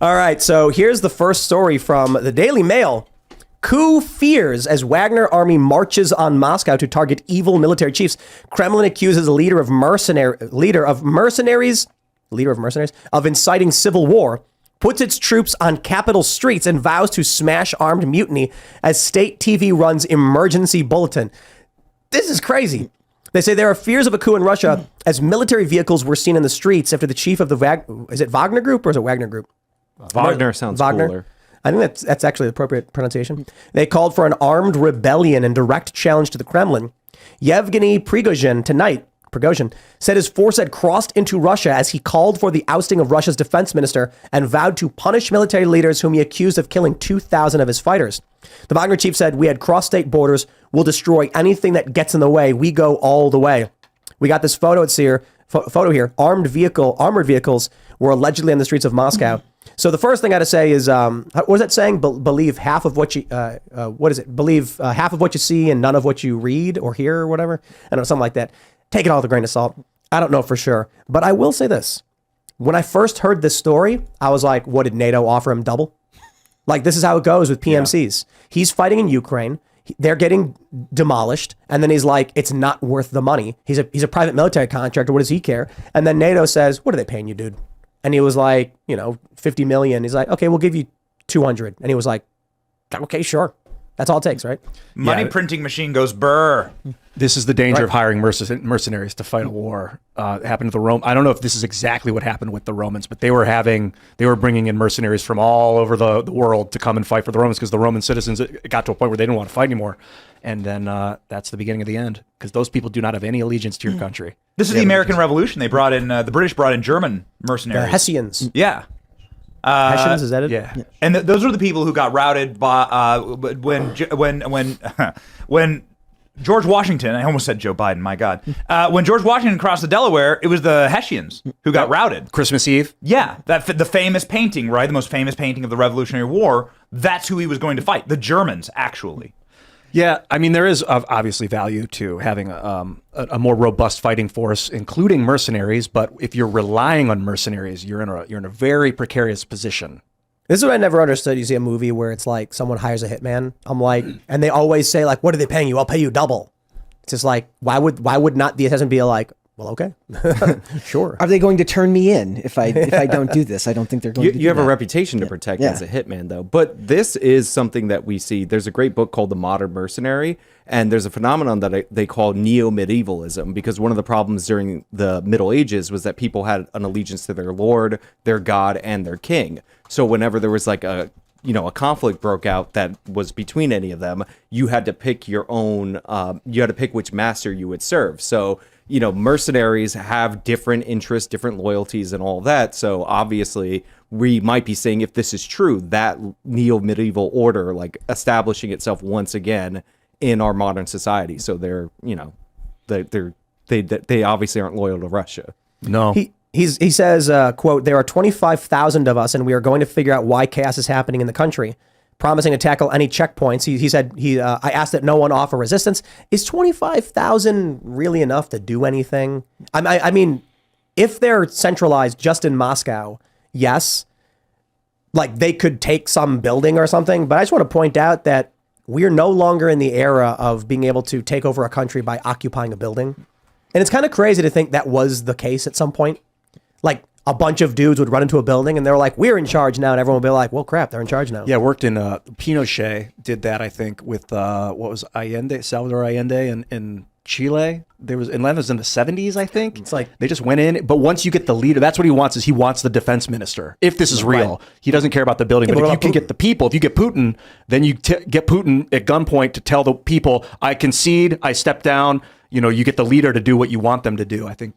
All right, so here's the first story from the Daily Mail. Coup fears as Wagner army marches on Moscow to target evil military chiefs. Kremlin accuses a leader of mercenaries of inciting civil war, puts its troops on capital streets and vows to smash armed mutiny as state TV runs emergency bulletin. This is crazy. They say there are fears of a coup in Russia as military vehicles were seen in the streets after the chief of the is it Wagner Group or is it Wagner Group? Wagner sounds cooler. I think that's actually the appropriate pronunciation. They called for an armed rebellion and direct challenge to the Kremlin. Yevgeny Prigozhin said his force had crossed into Russia as he called for the ousting of Russia's defense minister and vowed to punish military leaders whom he accused of killing 2,000 of his fighters. The Wagner chief said, "We had crossed state borders. We'll destroy anything that gets in the way. We go all the way." We got this photo here. Armored vehicles were allegedly on the streets of Moscow. So the first thing I got to say is, what was that saying? Believe half of what you, what is it? Believe half of what you see and none of what you read or hear or whatever. I don't know, something like that. Take it all with a grain of salt. I don't know for sure. But I will say this. When I first heard this story, I was like, what, did NATO offer him double? Like, this is how it goes with PMCs. Yeah. He's fighting in Ukraine. They're getting demolished. And then he's like, it's not worth the money. He's a private military contractor. What does he care? And then NATO says, what are they paying you, dude? And he was like, 50 million. He's like, okay, we'll give you 200. And he was like, okay, sure. That's all it takes, right? Money printing machine goes burr. This is the danger of hiring mercenaries to fight a war. It happened to the Romans. I don't know if this is exactly what happened with the Romans, but they were bringing in mercenaries from all over the world to come and fight for the Romans because the Roman citizens, it got to a point where they didn't want to fight anymore. And then that's the beginning of the end because those people do not have any allegiance to your country. This is the American Revolution. They brought in, the British brought in German mercenaries. The Hessians. Yeah. Hessians, is that it? Yeah. And those are the people who got routed by when George Washington, I almost said Joe Biden, my God. When George Washington crossed the Delaware, it was the Hessians who got routed. Christmas Eve? Yeah, the famous painting, right? The most famous painting of the Revolutionary War. That's who he was going to fight. The Germans, actually. Yeah, I mean, there is obviously value to having a more robust fighting force, including mercenaries. But if you're relying on mercenaries, you're in a very precarious position. This is what I never understood. You see a movie where it's like someone hires a hitman. I'm like, and they always say like, "What are they paying you? I'll pay you double." It's just like, why would not the assassin be like, well, okay, sure. Are they going to turn me in if I don't do this? I don't think they're going to do You have that. a reputation to protect as a hitman, though. But this is something that we see. There's a great book called The Modern Mercenary, and there's a phenomenon that they call neo-medievalism, because one of the problems during the Middle Ages was that people had an allegiance to their lord, their god, and their king. So whenever there was like a conflict broke out that was between any of them, you had to pick your own, you had to pick which master you would serve. So, mercenaries have different interests, different loyalties and all that. So obviously we might be saying, if this is true, that neo-medieval order, like establishing itself once again in our modern society. So they're, they obviously aren't loyal to Russia. No. He says, quote, "There are 25,000 of us, and we are going to figure out why chaos is happening in the country." Promising to tackle any checkpoints. He said, I asked that no one offer resistance. Is 25,000 really enough to do anything? I mean, if they're centralized just in Moscow, yes, like they could take some building or something. But I just want to point out that we're no longer in the era of being able to take over a country by occupying a building. And it's kind of crazy to think that was the case at some point. Like a bunch of dudes would run into a building and they're like, we're in charge now. And everyone would be like, well, crap, they're in charge now. Yeah, worked in Pinochet did that, I think, with what was Salvador Allende in Chile. There was in the 70s, I think. It's like they just went in. But once you get the leader, that's what he wants, is he wants the defense minister. If this is real, right. He doesn't care about the building. But if you can get the people, if you get Putin, then you get Putin at gunpoint to tell the people, I concede, I step down. You get the leader to do what you want them to do. I think